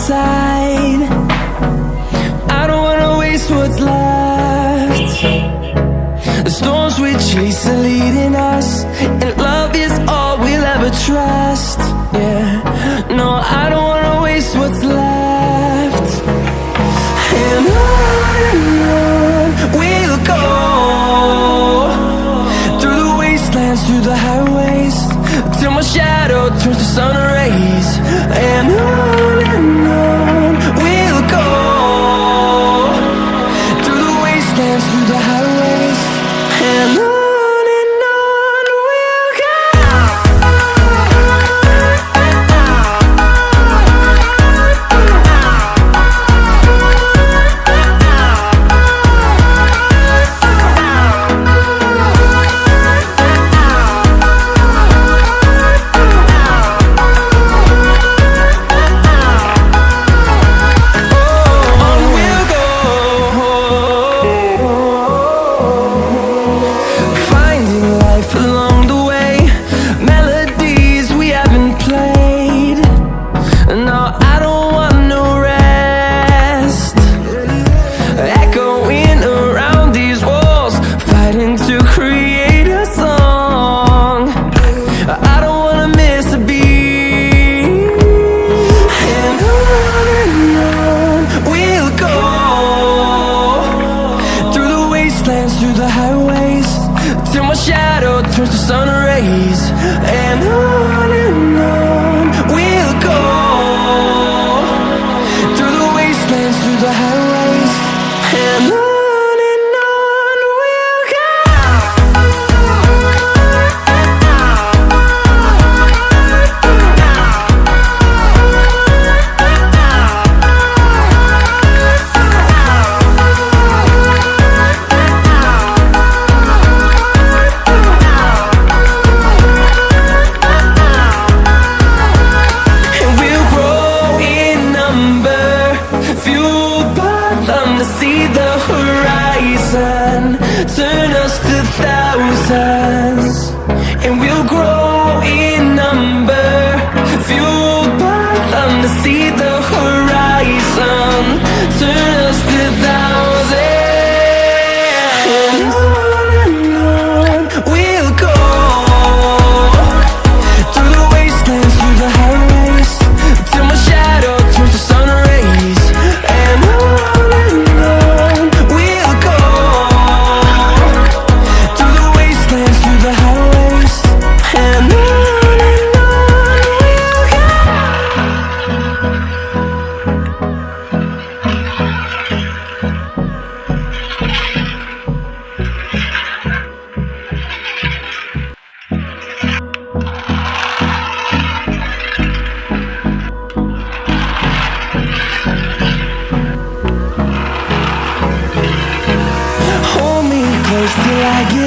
side. I don't wanna waste what's left. The storms we chase are leading us, and love is all we'll ever trust. Yeah, no, I don't wanna waste what's left. And on we'll go, through the wastelands, through the highways, till my shadow turns to sun rays. And on we'll go, through the wastelands, through the highways, and on we'll go. Through the highways, till my shadow turns to sun rays. And on we'll go, through the wastelands, through the highways, and on we'll go. See the horizon turn us to thousands, and we'll grow in number, fueled by them. To see the horizon turn us to thousands, and on we'll go, through the wastelands, through the highways, till my shadow turns to sun rays. And till I get